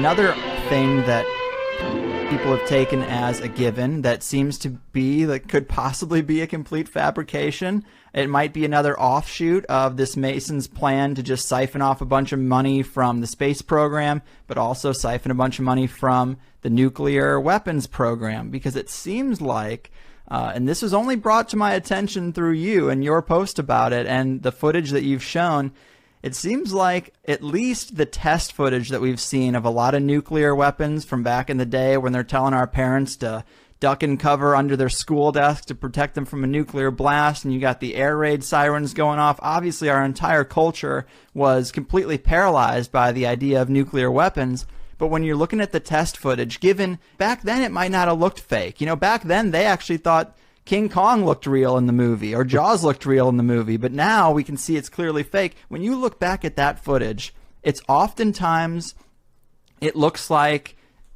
another thing that people have taken as a given that seems to be, that could possibly be a complete fabrication. It might be another offshoot of this Mason's plan to just siphon off a bunch of money from the space program, but also siphon a bunch of money from the nuclear weapons program, because it seems like, and this was only brought to my attention through you and your post about it and the footage that you've shown, it seems like at least the test footage that we've seen of a lot of nuclear weapons from back in the day when they're telling our parents to duck and cover under their school desk to protect them from a nuclear blast, and you got the air raid sirens going off. Obviously, our entire culture was completely paralyzed by the idea of nuclear weapons. But when you're looking at the test footage, given back then it might not have looked fake. You know, back then they actually thought King Kong looked real in the movie, or Jaws looked real in the movie, but now we can see it's clearly fake. When you look back at that footage, it's oftentimes, it looks like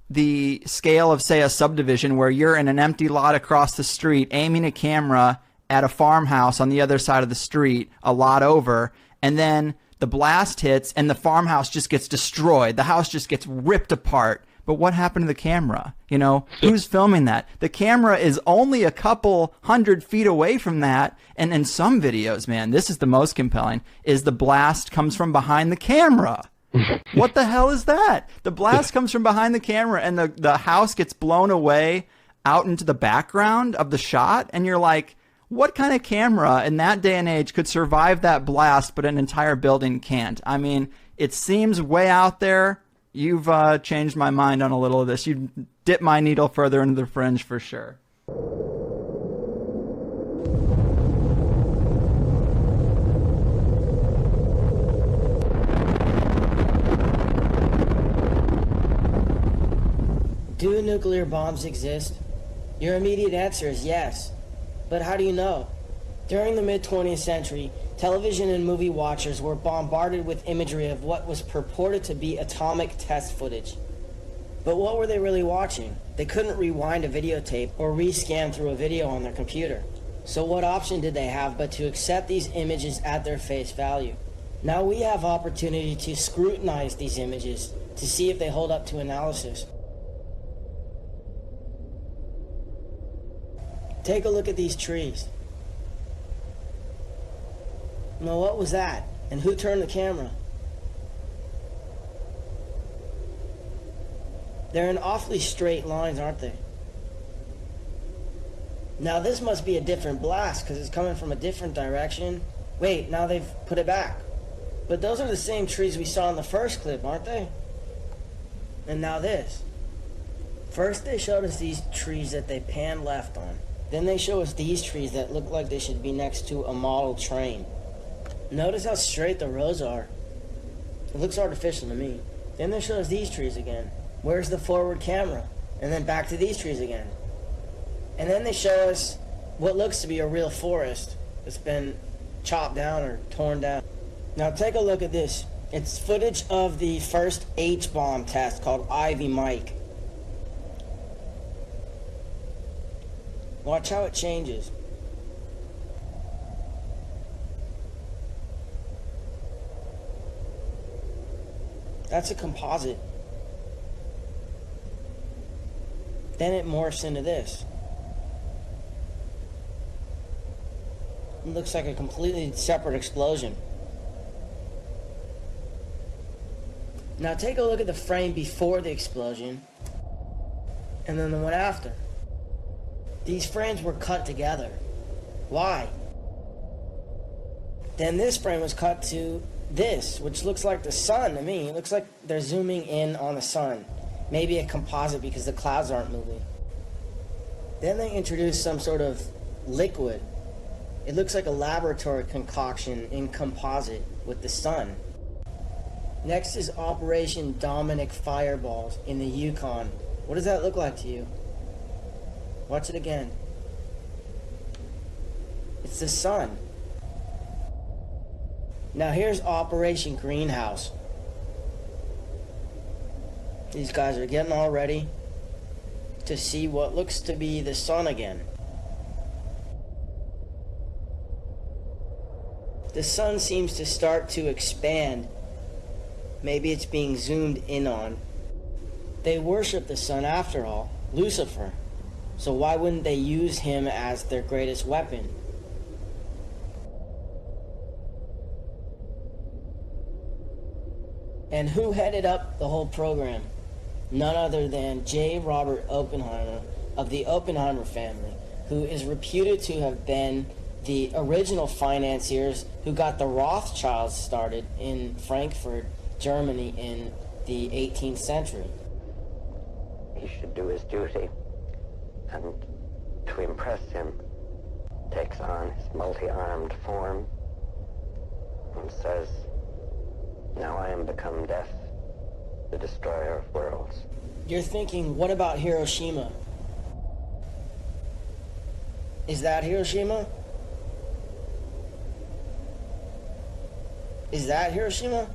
the scale of, say, a subdivision where you're in an empty lot across the street aiming a camera at a farmhouse on the other side of the street, a lot over, and then the blast hits and the farmhouse just gets destroyed. The house just gets ripped apart. But what happened to the camera? You know, who's filming that? The camera is only a couple 100 feet away from that. And in some videos, man, this is the most compelling, is the blast comes from behind the camera. What the hell is that? The blast comes from behind the camera and the house gets blown away out into the background of the shot. And you're like, what kind of camera in that day and age could survive that blast, but an entire building can't? I mean, it seems way out there. You've changed my mind on a little of this. You dipped my needle further into the fringe for sure. Do nuclear bombs exist? Your immediate answer is yes. But how do you know? During the mid-20th century, television and movie watchers were bombarded with imagery of what was purported to be atomic test footage. But what were they really watching? They couldn't rewind a videotape or rescan through a video on their computer. So what option did they have but to accept these images at their face value? Now we have opportunity to scrutinize these images to see if they hold up to analysis. Take a look at these trees. Now what was that? And who turned the camera? They're in awfully straight lines, aren't they? Now this must be a different blast because it's coming from a different direction. Wait, now they've put it back. But those are the same trees we saw in the first clip, aren't they? And now this. First they showed us these trees that they panned left on. Then they show us these trees that look like they should be next to a model train. Notice how straight the rows are. It looks artificial to me. Then they show us these trees again. Where's the forward camera? And then back to these trees again. And then they show us what looks to be a real forest that's been chopped down or torn down. Now take a look at this. It's footage of the first H-bomb test called Ivy Mike. Watch how it changes. That's a composite. Then it morphs into this. It looks like a completely separate explosion. Now take a look at the frame before the explosion and then the one after. These frames were cut together. Why? Then this frame was cut to this, which looks like the sun to me. It looks like they're zooming in on the sun. Maybe a composite because the clouds aren't moving. Then they introduced some sort of liquid. It looks like a laboratory concoction in composite with the sun. Next is Operation Dominic Fireballs in the Yukon. What does that look like to you? Watch it again. It's the sun. Now here's Operation Greenhouse. These guys are getting all ready to see what looks to be the sun again. The sun seems to start to expand. Maybe it's being zoomed in on. They worship the sun after all, Lucifer. So why wouldn't they use him as their greatest weapon? And who headed up the whole program? None other than J. Robert Oppenheimer of the Oppenheimer family, who is reputed to have been the original financiers who got the Rothschilds started in Frankfurt, Germany in the 18th century. He should do his duty, and to impress him, takes on his multi-armed form and says, "Now I am become death, the destroyer of worlds." You're thinking, what about Hiroshima? Is that Hiroshima? Is that Hiroshima?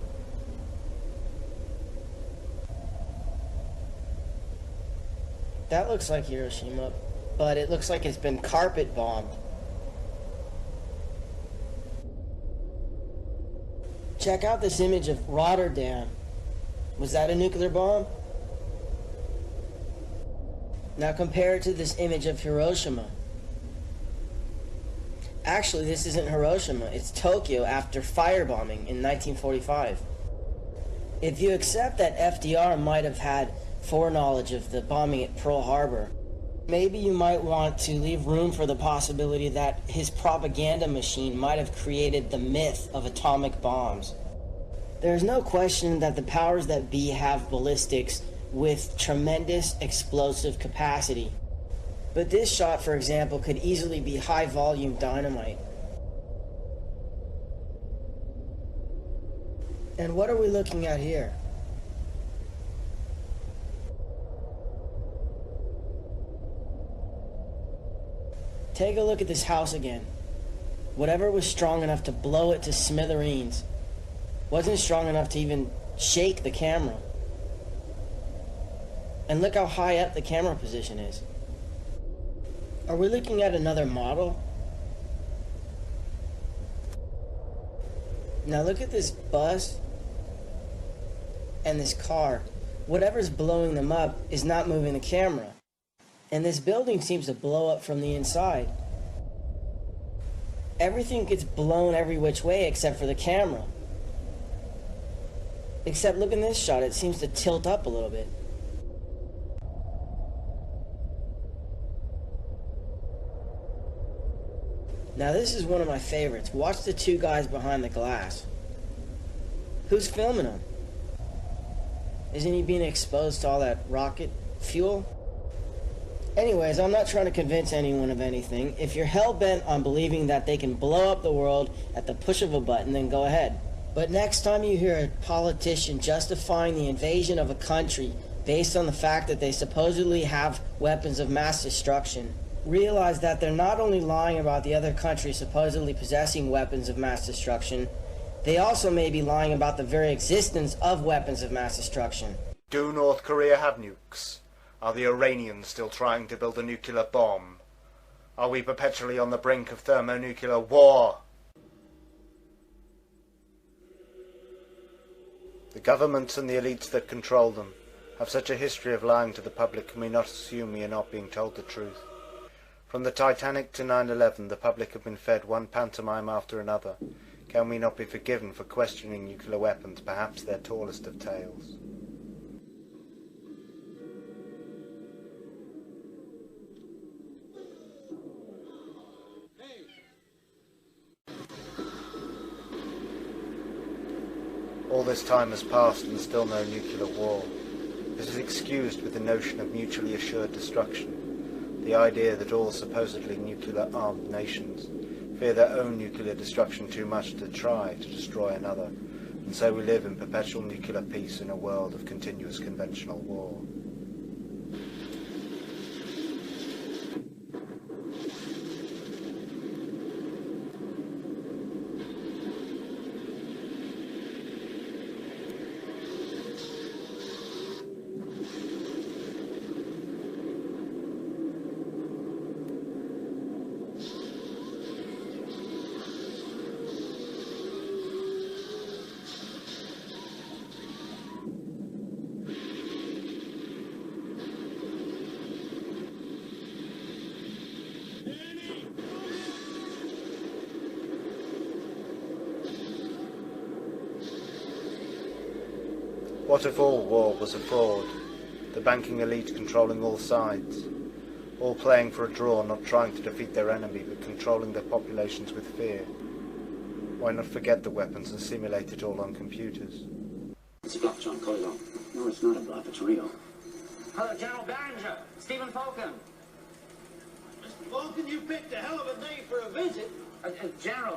That looks like Hiroshima, but it looks like it's been carpet bombed. Check out this image of Rotterdam. Was that a nuclear bomb? Now compare it to this image of Hiroshima. Actually, this isn't Hiroshima, it's Tokyo after firebombing in 1945. If you accept that FDR might have had foreknowledge of the bombing at Pearl Harbor, maybe you might want to leave room for the possibility that his propaganda machine might have created the myth of atomic bombs. There's no question that the powers that be have ballistics with tremendous explosive capacity. But this shot, for example, could easily be high-volume dynamite. And what are we looking at here? Take a look at this house again. Whatever was strong enough to blow it to smithereens wasn't strong enough to even shake the camera. And look how high up the camera position is. Are we looking at another model? Now look at this bus and this car. Whatever's blowing them up is not moving the camera. And this building seems to blow up from the inside. Everything gets blown every which way except for the camera. Except look in this shot, it seems to tilt up a little bit. Now this is one of my favorites. Watch the two guys behind the glass. Who's filming them? Isn't he being exposed to all that rocket fuel? Anyways, I'm not trying to convince anyone of anything. If you're hell-bent on believing that they can blow up the world at the push of a button, then go ahead. But next time you hear a politician justifying the invasion of a country based on the fact that they supposedly have weapons of mass destruction, realize that they're not only lying about the other country supposedly possessing weapons of mass destruction, they also may be lying about the very existence of weapons of mass destruction. Do North Korea have nukes? Are the Iranians still trying to build a nuclear bomb? Are we perpetually on the brink of thermonuclear war? The governments and the elites that control them have such a history of lying to the public, can we not assume we are not being told the truth? From the Titanic to 9/11, the public have been fed one pantomime after another. Can we not be forgiven for questioning nuclear weapons, perhaps their tallest of tales? All this time has passed and still no nuclear war. This is excused with the notion of mutually assured destruction, the idea that all supposedly nuclear-armed nations fear their own nuclear destruction too much to try to destroy another, and so we live in perpetual nuclear peace in a world of continuous conventional war. What if all war was a fraud, the banking elite controlling all sides, all playing for a draw, not trying to defeat their enemy, but controlling their populations with fear? Why not forget the weapons and simulate it all on computers? It's a bluff, John. Call it off. No, it's not a bluff. It's real. Hello, General Barringer. Stephen Falcon. Mr. Falcon, you picked a hell of a day for a visit. General,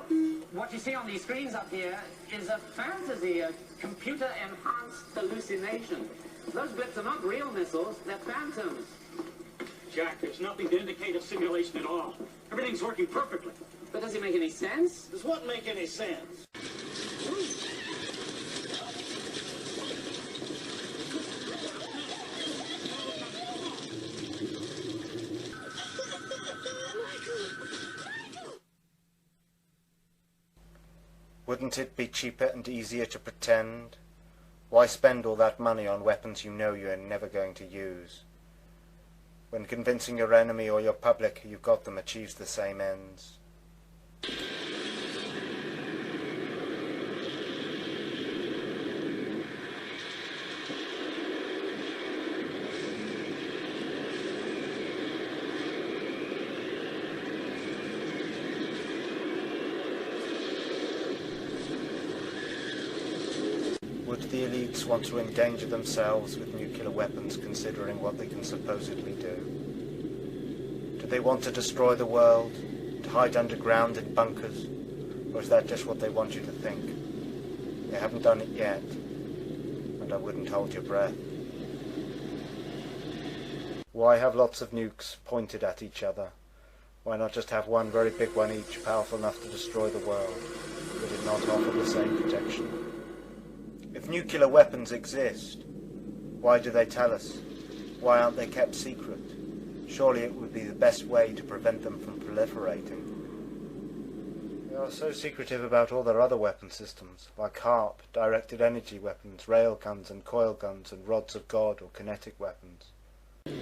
what you see on these screens up here is a fantasy, a computer-enhanced hallucination. Those blips are not real missiles, they're phantoms. Jack, there's nothing to indicate a simulation at all. Everything's working perfectly. But does it make any sense? Does what make any sense? Wouldn't it be cheaper and easier to pretend? Why spend all that money on weapons you know you're never going to use? When convincing your enemy or your public you've got them achieves the same ends. Would the elites want to endanger themselves with nuclear weapons, considering what they can supposedly do? Do they want to destroy the world, to hide underground in bunkers, or is that just what they want you to think? They haven't done it yet, and I wouldn't hold your breath. Why have lots of nukes pointed at each other? Why not just have one very big one each, powerful enough to destroy the world? Would it not offer the same protection? If nuclear weapons exist, why do they tell us? Why aren't they kept secret? Surely it would be the best way to prevent them from proliferating. They are so secretive about all their other weapon systems, like HARP, directed energy weapons, railguns and coil guns and rods of God or kinetic weapons.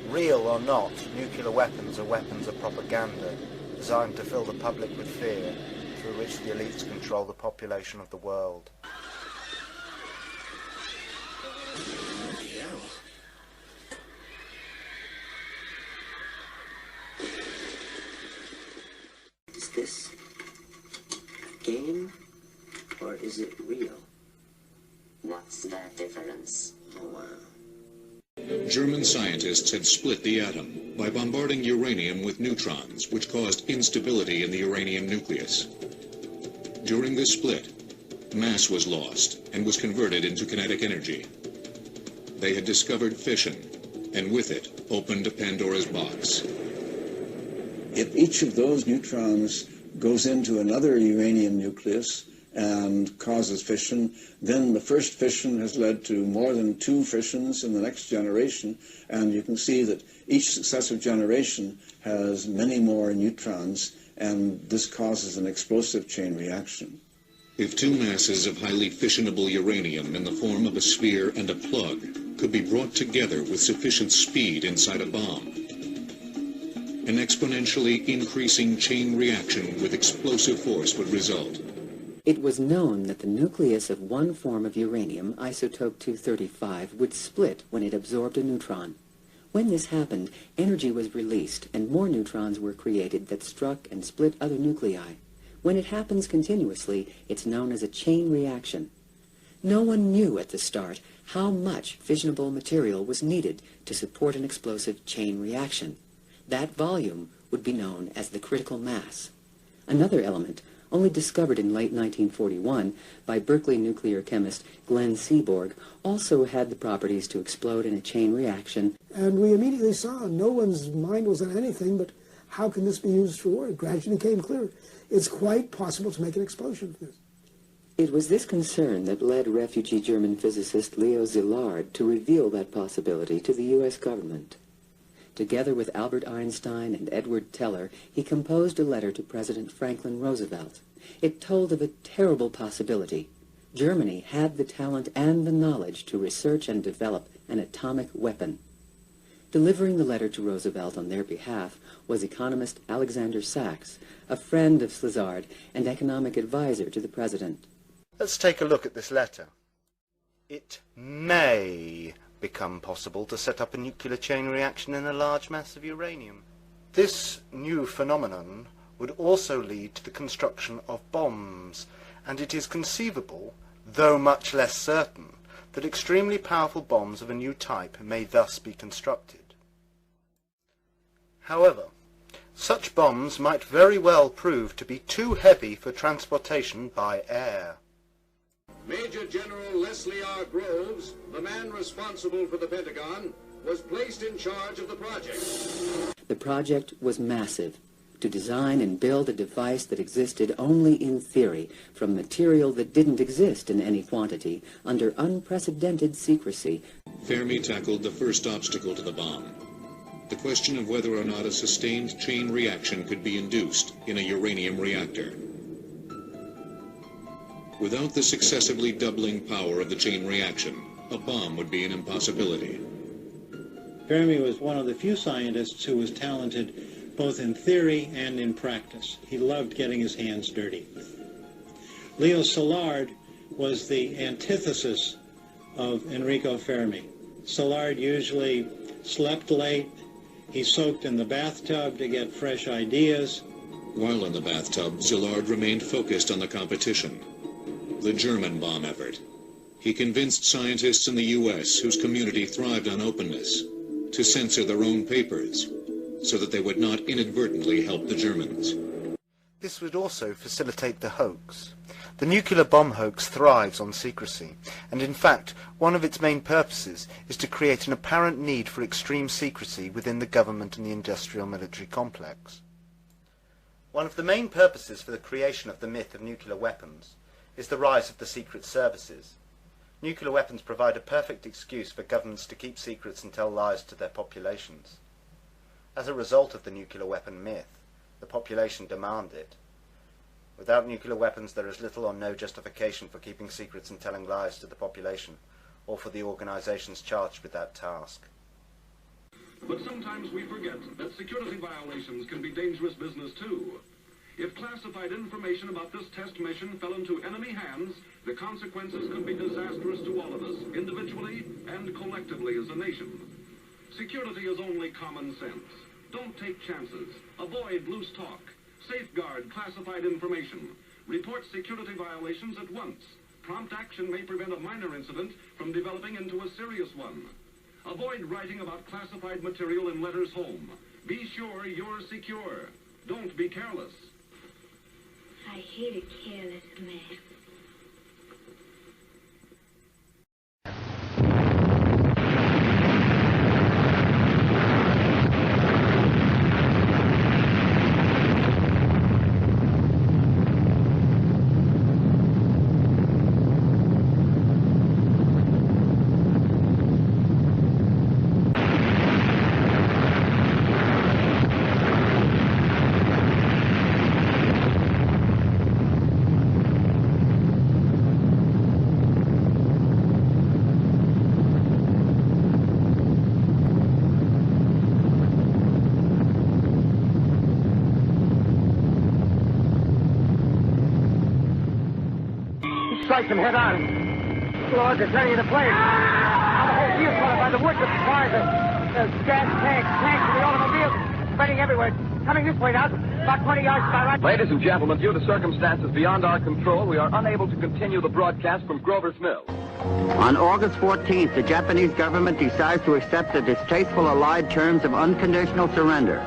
Real or not, nuclear weapons are weapons of propaganda, designed to fill the public with fear, through which the elites control the population of the world. Is this a game, or is it real? What's the difference? Oh, wow. German scientists had split the atom by bombarding uranium with neutrons, which caused instability in the uranium nucleus. During this split, mass was lost and was converted into kinetic energy. They had discovered fission, and with it opened a Pandora's box. If each of those neutrons goes into another uranium nucleus and causes fission, then the first fission has led to more than 2 fissions in the next generation, and you can see that each successive generation has many more neutrons, and this causes an explosive chain reaction. If 2 masses of highly fissionable uranium in the form of a sphere and a plug could be brought together with sufficient speed inside a bomb, an exponentially increasing chain reaction with explosive force would result. It was known that the nucleus of one form of uranium, isotope 235, would split when it absorbed a neutron. When this happened, energy was released and more neutrons were created that struck and split other nuclei. When it happens continuously, it's known as a chain reaction. No one knew at the start how much fissionable material was needed to support an explosive chain reaction. That volume would be known as the critical mass. Another element, only discovered in late 1941 by Berkeley nuclear chemist Glenn Seaborg, also had the properties to explode in a chain reaction. And we immediately saw no one's mind was on anything but how can this be used for war? It gradually became clear. It's quite possible to make an explosion from this. It was this concern that led refugee German physicist Leo Szilard to reveal that possibility to the U.S. government. Together with Albert Einstein and Edward Teller, he composed a letter to President Franklin Roosevelt. It told of a terrible possibility. Germany had the talent and the knowledge to research and develop an atomic weapon. Delivering the letter to Roosevelt on their behalf was economist Alexander Sachs, a friend of Szilard and economic advisor to the president. Let's take a look at this letter. It may become possible to set up a nuclear chain reaction in a large mass of uranium. This new phenomenon would also lead to the construction of bombs, and it is conceivable, though much less certain, that extremely powerful bombs of a new type may thus be constructed. However, such bombs might very well prove to be too heavy for transportation by air. Major General Leslie R. Groves, the man responsible for the Pentagon, was placed in charge of the project. The project was massive, to design and build a device that existed only in theory from material that didn't exist in any quantity under unprecedented secrecy. Fermi tackled the first obstacle to the bomb, the question of whether or not a sustained chain reaction could be induced in a uranium reactor. Without the successively doubling power of the chain reaction, a bomb would be an impossibility. Fermi was one of the few scientists who was talented both in theory and in practice. He loved getting his hands dirty. Leo Szilard was the antithesis of Enrico Fermi. Szilard usually slept late. He soaked in the bathtub to get fresh ideas. While in the bathtub, Szilard remained focused on the competition, the German bomb effort. He convinced scientists in the U.S., whose community thrived on openness, to censor their own papers, so that they would not inadvertently help the Germans. This would also facilitate the hoax. The nuclear bomb hoax thrives on secrecy, and in fact, one of its main purposes is to create an apparent need for extreme secrecy within the government and the industrial military complex. One of the main purposes for the creation of the myth of nuclear weapons is the rise of the secret services. Nuclear weapons provide a perfect excuse for governments to keep secrets and tell lies to their populations. As a result of the nuclear weapon myth, the population demand it. Without nuclear weapons, there is little or no justification for keeping secrets and telling lies to the population, or for the organizations charged with that task. But sometimes we forget that security violations can be dangerous business too. If classified information about this test mission fell into enemy hands, the consequences could be disastrous to all of us, individually and collectively as a nation. Security is only common sense. Don't take chances. Avoid loose talk. Safeguard classified information. Report security violations at once. Prompt action may prevent a minor incident from developing into a serious one. Avoid writing about classified material in letters home. Be sure you're secure. Don't be careless. I hate a careless man. Strike them head on. Lord, there's plenty of the place. The whole field's flooded by the wood that supplies the gas tanks for the automobiles spreading everywhere. Coming this way now, about 20 yards to my right. Ladies and gentlemen, due to circumstances beyond our control, we are unable to continue the broadcast from Grover's Mill. On August 14th, the Japanese government decides to accept the distasteful allied terms of unconditional surrender.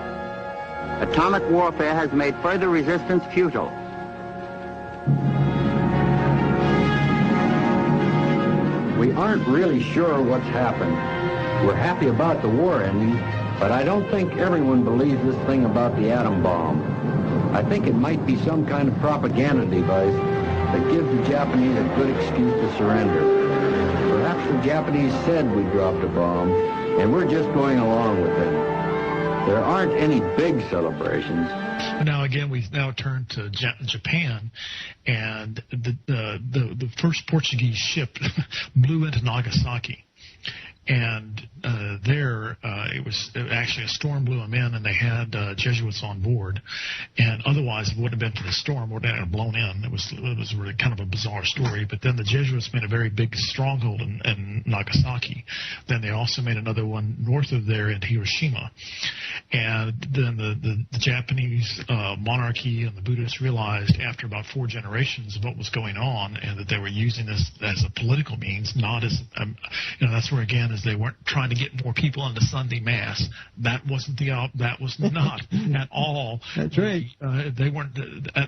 Atomic warfare has made further resistance futile. We aren't really sure what's happened. We're happy about the war ending, but I don't think everyone believes this thing about the atom bomb. I think it might be some kind of propaganda device that gives the Japanese a good excuse to surrender. Perhaps the Japanese said we dropped a bomb, and we're just going along with them. There aren't any big celebrations. Now again, we now turn to Japan, and the first Portuguese ship blew into Nagasaki, And it was actually a storm blew them in, and they had Jesuits on board. And otherwise, it wouldn't have been for the storm, would have blown in. It was really kind of a bizarre story. But then the Jesuits made a very big stronghold in Nagasaki. Then they also made another one north of there in Hiroshima. And then the Japanese monarchy and the Buddhists realized after about 4 generations of what was going on, and that they were using this as a political means, not as that's where again is they weren't trying to get more people into Sunday Mass. That was not at all. That's right. They weren't.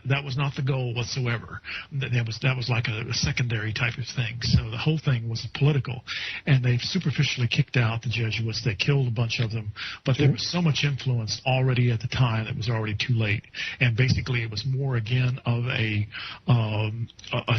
That was not the goal whatsoever. That was like a secondary type of thing. So the whole thing was political, and they superficially kicked out the Jesuits. They killed a bunch of them, but there was so much influence already at the time that it was already too late. And basically, it was more again of a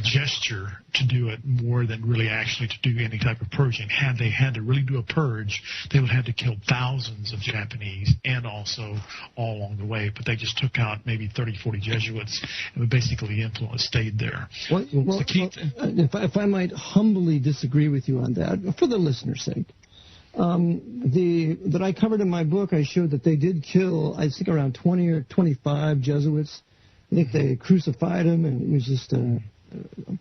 gesture to do it more than really actually to do any type of purging. Had they had to really do a purge, they would have to kill thousands of Japanese and also all along the way. But they just took out maybe 30, 40 Jesuits, and basically the influence stayed there. If I might humbly disagree with you on that, for the listener's sake, that I covered in my book, I showed that they did kill, I think, around 20 or 25 Jesuits. I think they crucified them, and it was just a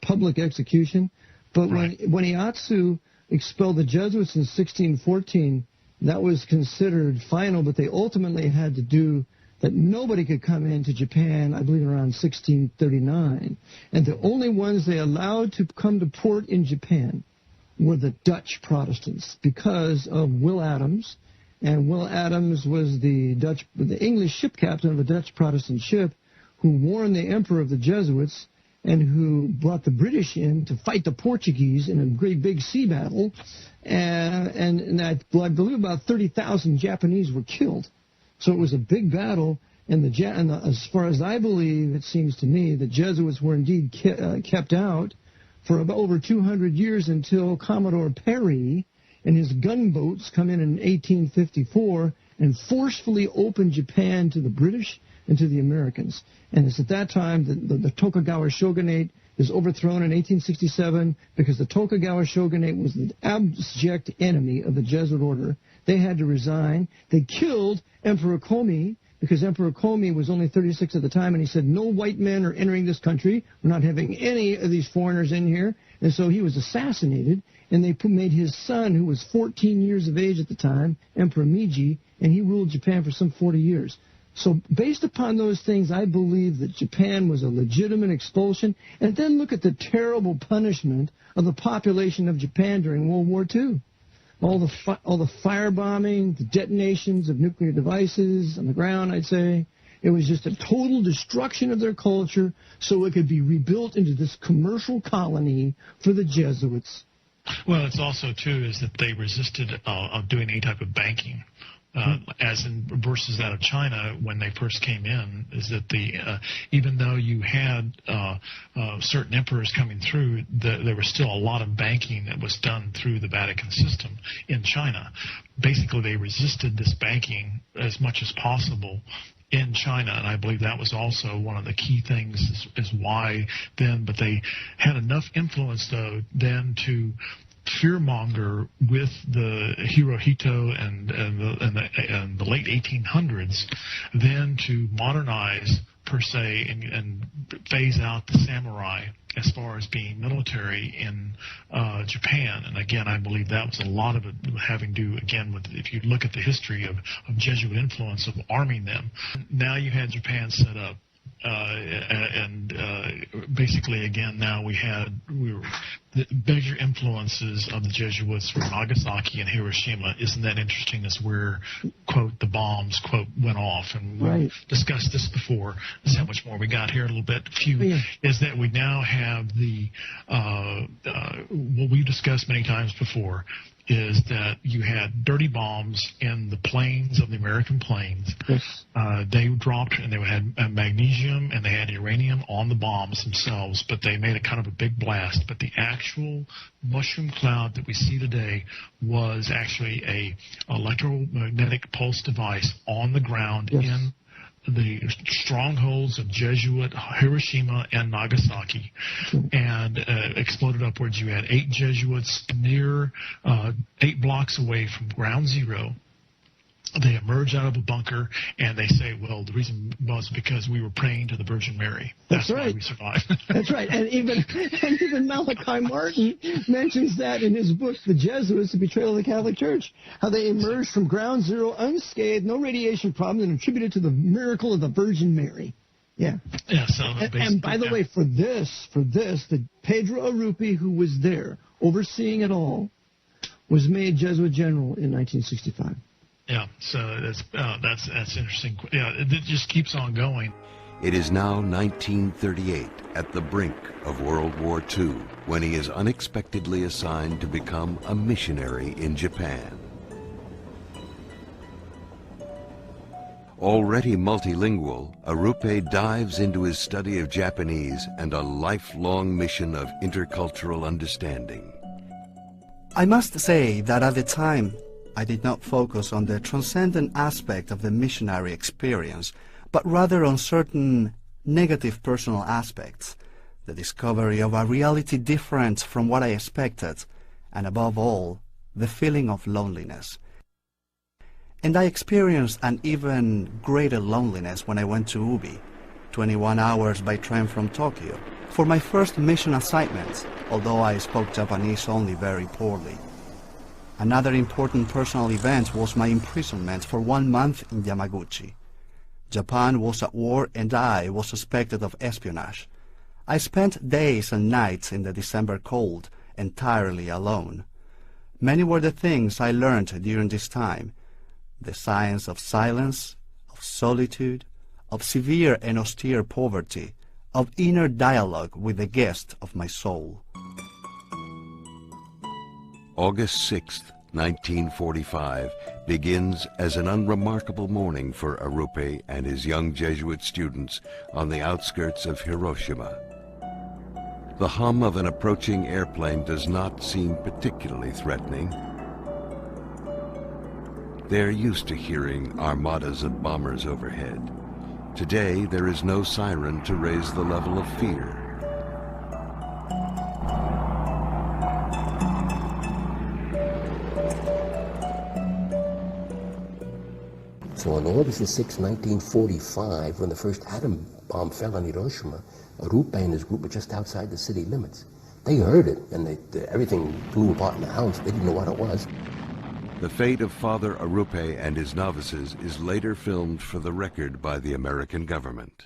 public execution. But when Ieyasu expelled the Jesuits in 1614, that was considered final, but they ultimately had to do that nobody could come into Japan, I believe, around 1639. And the only ones they allowed to come to port in Japan were the Dutch Protestants because of Will Adams. And Will Adams was the English ship captain of a Dutch Protestant ship who warned the emperor of the Jesuits and who brought the British in to fight the Portuguese in a great big sea battle. And I believe about 30,000 Japanese were killed. So it was a big battle, and as far as I believe, it seems to me, the Jesuits were indeed kept out for about over 200 years until Commodore Perry and his gunboats come in 1854 and forcefully opened Japan to the British and to the Americans. And it's at that time that the Tokugawa shogunate is overthrown in 1867 because the Tokugawa shogunate was the abject enemy of the Jesuit order. They had to resign. They killed Emperor Komi because Emperor Komi was only 36 at the time, and he said, no white men are entering this country. We're not having any of these foreigners in here. And so he was assassinated, and they made his son, who was 14 years of age at the time, Emperor Meiji, and he ruled Japan for some 40 years. So based upon those things, I believe that Japan was a legitimate expulsion. And then look at the terrible punishment of the population of Japan during World War II. All the firebombing, the detonations of nuclear devices on the ground, I'd say. It was just a total destruction of their culture so it could be rebuilt into this commercial colony for the Jesuits. Well, it's also, too, is that they resisted of doing any type of banking. As in versus that of China when they first came in, is that even though you had certain emperors coming through, there was still a lot of banking that was done through the Vatican system in China. Basically, they resisted this banking as much as possible in China, and I believe that was also one of the key things is why then, but they had enough influence, though, then to fearmonger with the Hirohito and the late 1800s, then to modernize per se and phase out the samurai as far as being military in Japan. And again, I believe that was a lot of it having to do, again, with if you look at the history of Jesuit influence of arming them. Now you had Japan set up. Basically, again, now the major influences of the Jesuits were Nagasaki and Hiroshima. Isn't that interesting? Is where, quote, the bombs, quote, went off. And we've discussed this before. This is how much more we got here, a little bit. Is that we now have what we've discussed many times before, is that you had dirty bombs in the plains of the American plains. Yes. They dropped, and they had magnesium and they had uranium on the bombs themselves, but they made a kind of a big blast. But the actual mushroom cloud that we see today was actually a electromagnetic pulse device on the ground in the strongholds of Jesuit Hiroshima and Nagasaki, and exploded upwards. You had 8 Jesuits near 8 blocks away from ground zero. They emerge out of a bunker, and they say, well, the reason was because we were praying to the Virgin Mary. That's right. Why we survived. That's right. And even Malachi Martin mentions that in his book, The Jesuits, The Betrayal of the Catholic Church, how they emerged from ground zero unscathed, no radiation problem, and attributed to the miracle of the Virgin Mary. Yeah. Yeah. So and by the way, for this, the Pedro Arrupe, who was there overseeing it all, was made Jesuit general in 1965. Yeah, so that's interesting. Yeah, it just keeps on going. It is now 1938, at the brink of World War II, when he is unexpectedly assigned to become a missionary in Japan. Already multilingual, Arrupe dives into his study of Japanese and a lifelong mission of intercultural understanding. I must say that at the time, I did not focus on the transcendent aspect of the missionary experience, but rather on certain negative personal aspects, the discovery of a reality different from what I expected, and above all, the feeling of loneliness. And I experienced an even greater loneliness when I went to Ubi, 21 hours by train from Tokyo, for my first mission assignment, although I spoke Japanese only very poorly. Another important personal event was my imprisonment for 1 month in Yamaguchi. Japan was at war and I was suspected of espionage. I spent days and nights in the December cold, entirely alone. Many were the things I learned during this time: the science of silence, of solitude, of severe and austere poverty, of inner dialogue with the guest of my soul. August 6th, 1945, begins as an unremarkable morning for Arrupe and his young Jesuit students on the outskirts of Hiroshima. The hum of an approaching airplane does not seem particularly threatening. They're used to hearing armadas of bombers overhead. Today, there is no siren to raise the level of fear. So on August the 6th, 1945, when the first atom bomb fell on Hiroshima, Arrupe and his group were just outside the city limits. They heard it, and everything flew apart in the house. They didn't know what it was. The fate of Father Arrupe and his novices is later filmed for the record by the American government.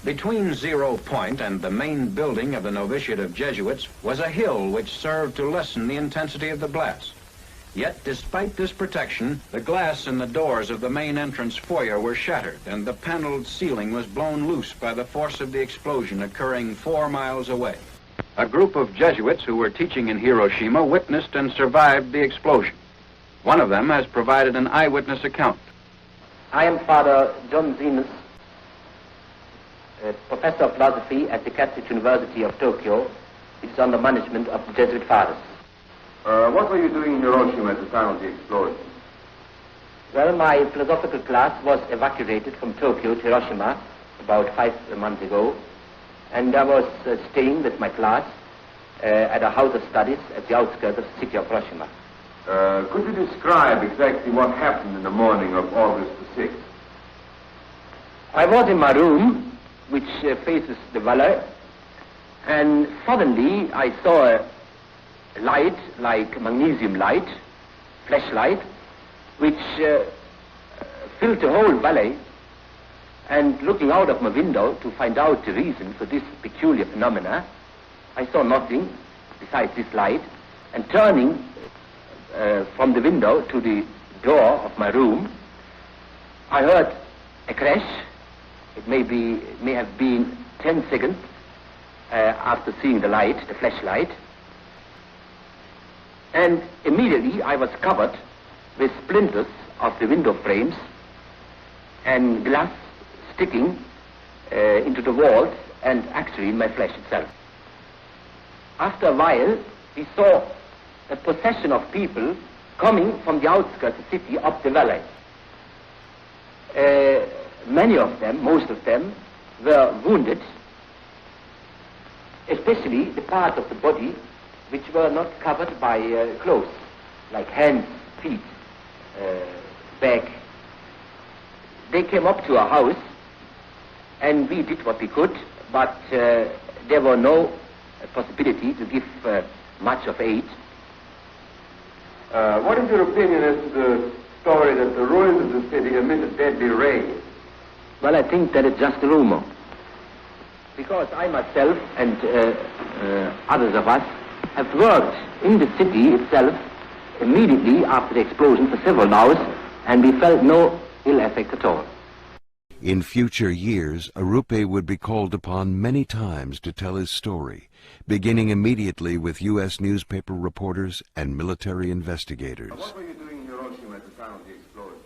Between 0 Point and the main building of the novitiate of Jesuits was a hill which served to lessen the intensity of the blast. Yet, despite this protection, the glass in the doors of the main entrance foyer were shattered, and the paneled ceiling was blown loose by the force of the explosion occurring 4 miles away. A group of Jesuits who were teaching in Hiroshima witnessed and survived the explosion. One of them has provided an eyewitness account. I am Father John Zenas, professor of philosophy at the Catholic University of Tokyo. It is under management of the Jesuit fathers. What were you doing in Hiroshima at the time of the explosion? Well, my philosophical class was evacuated from Tokyo to Hiroshima about 5 months ago, and I was staying with my class at a house of studies at the outskirts of the city of Hiroshima. Could you describe exactly what happened in the morning of August the 6th? I was in my room, which faces the valley, and suddenly I saw a light, like magnesium light, flashlight, which filled the whole valley. And looking out of my window to find out the reason for this peculiar phenomena, I saw nothing besides this light. And turning from the window to the door of my room, I heard a crash. It may have been 10 seconds after seeing the light, the flashlight. And immediately I was covered with splinters of the window frames and glass sticking into the walls and actually in my flesh itself. After a while, we saw a procession of people coming from the outskirts of the city up the valley. many of them, most of them, were wounded, especially the part of the body which were not covered by clothes, like hands, feet, back. They came up to our house, and we did what we could, but there were no possibility to give much of aid. What is your opinion as to the story that the ruins of the city emitted deadly rays? Well, I think that is just a rumor. Because I myself and others of us have worked in the city itself immediately after the explosion for several hours, and we felt no ill effect at all. In future years, Arupe would be called upon many times to tell his story, beginning immediately with U.S. newspaper reporters and military investigators. What were you doing in Hiroshima at the time of the explosion?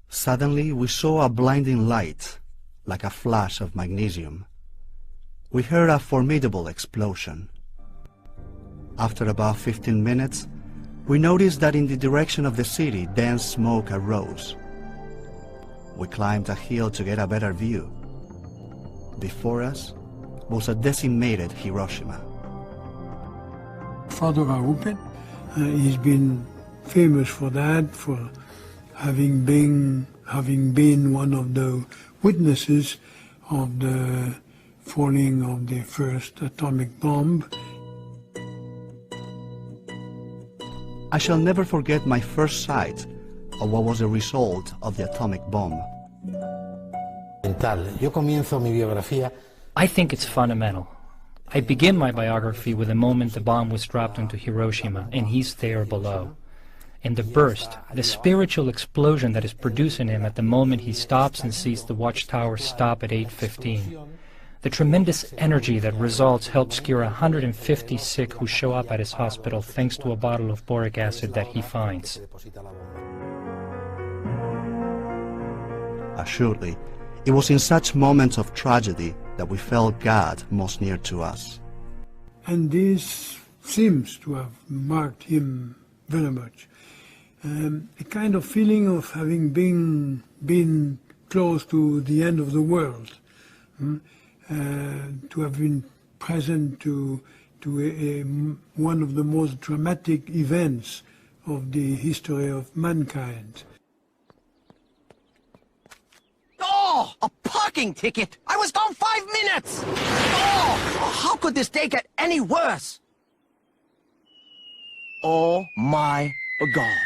Suddenly, we saw a blinding light, like a flash of magnesium. We heard a formidable explosion. After about 15 minutes, we noticed that in the direction of the city, dense smoke arose. We climbed a hill to get a better view. Before us was a decimated Hiroshima. Father Arupe, he's been famous for that, for having been one of the witnesses of the falling of the first atomic bomb. I shall never forget my first sight of what was the result of the atomic bomb. I think it's fundamental. I begin my biography with the moment the bomb was dropped into Hiroshima, and he's there below. And the burst, the spiritual explosion that is produced in him at the moment he stops and sees the watchtower stop at 8:15. The tremendous energy that results helps cure 150 sick who show up at his hospital thanks to a bottle of boric acid that he finds. Assuredly, it was in such moments of tragedy that we felt God most near to us. And this seems to have marked him very much. A kind of feeling of having been close to the end of the world. To have been present to one of the most dramatic events of the history of mankind. Oh, a parking ticket! I was gone 5 minutes! Oh, how could this day get any worse? Oh my God.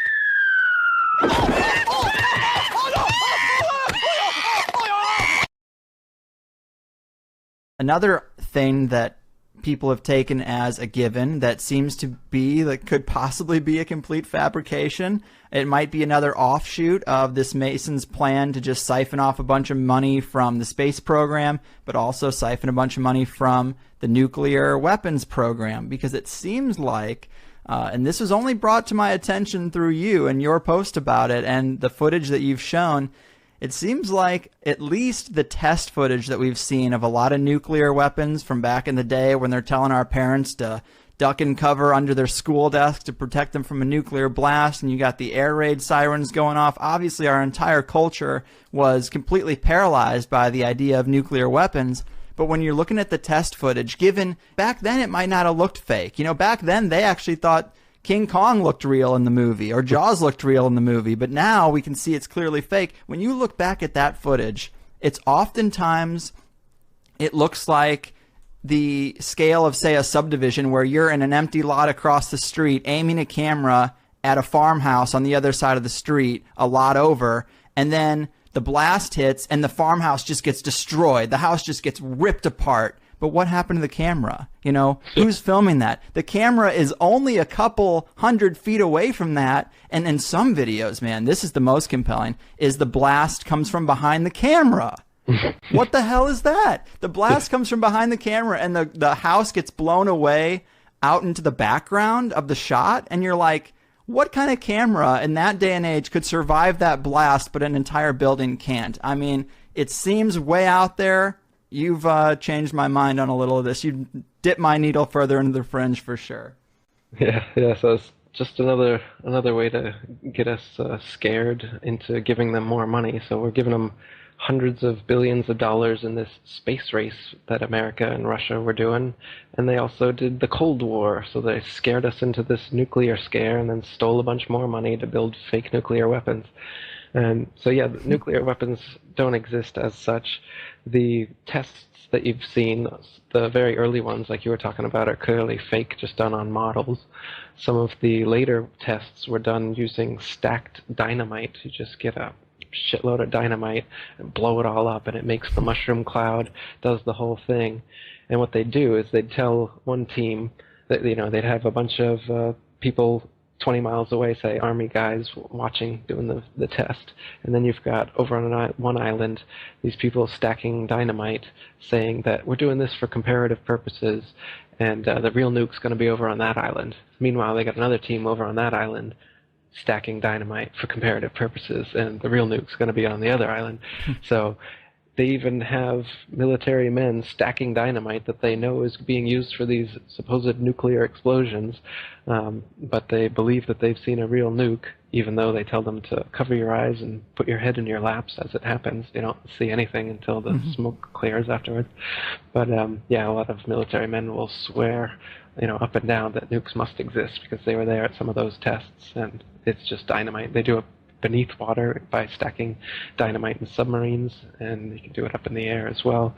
Another thing that people have taken as a given that seems to be, that could possibly be a complete fabrication. It might be another offshoot of this Mason's plan to just siphon off a bunch of money from the space program, but also siphon a bunch of money from the nuclear weapons program, because it seems like, and this was only brought to my attention through you and your post about it and the footage that you've shown, it seems like at least the test footage that we've seen of a lot of nuclear weapons from back in the day when they're telling our parents to duck and cover under their school desk to protect them from a nuclear blast, and you got the air raid sirens going off. Obviously, our entire culture was completely paralyzed by the idea of nuclear weapons. But when you're looking at the test footage, given back then it might not have looked fake. You know, back then they actually thought King Kong looked real in the movie, or Jaws looked real in the movie, but now we can see it's clearly fake. When you look back at that footage, it's oftentimes, it looks like the scale of, say, a subdivision where you're in an empty lot across the street aiming a camera at a farmhouse on the other side of the street, a lot over, and then the blast hits and the farmhouse just gets destroyed. The house just gets ripped apart. But what happened to the camera? You know, who's filming that? The camera is only a couple 100 feet away from that. And in some videos, man, this is the most compelling, is the blast comes from behind the camera. What the hell is that? The blast comes from behind the camera and the house gets blown away out into the background of the shot. And you're like, what kind of camera in that day and age could survive that blast, but an entire building can't? I mean, it seems way out there. You've changed my mind on a little of this. You dipped my needle further into the fringe for sure. Yeah. So it's just another way to get us scared into giving them more money. So we're giving them hundreds of billions of dollars in this space race that America and Russia were doing, and they also did the Cold War, so they scared us into this nuclear scare and then stole a bunch more money to build fake nuclear weapons. And so yeah, nuclear weapons don't exist as such. The tests that you've seen, the very early ones like you were talking about, are clearly fake, just done on models. Some of the later tests were done using stacked dynamite. You just get a shitload of dynamite and blow it all up, and it makes the mushroom cloud, does the whole thing. And what they'd do is they'd tell one team that, you know, they'd have a bunch of people 20 miles away, say army guys watching, doing the test, and then you've got over on one island these people stacking dynamite, saying that we're doing this for comparative purposes, and the real nuke's going to be over on that island. Meanwhile, they got another team over on that island stacking dynamite for comparative purposes, and the real nuke's going to be on the other island. So they even have military men stacking dynamite that they know is being used for these supposed nuclear explosions, but they believe that they've seen a real nuke, even though they tell them to cover your eyes and put your head in your laps as it happens. You don't see anything until the smoke clears afterwards. But yeah, a lot of military men will swear, you know, up and down that nukes must exist because they were there at some of those tests, and it's just dynamite. They do it beneath water by stacking dynamite in submarines, and you can do it up in the air as well.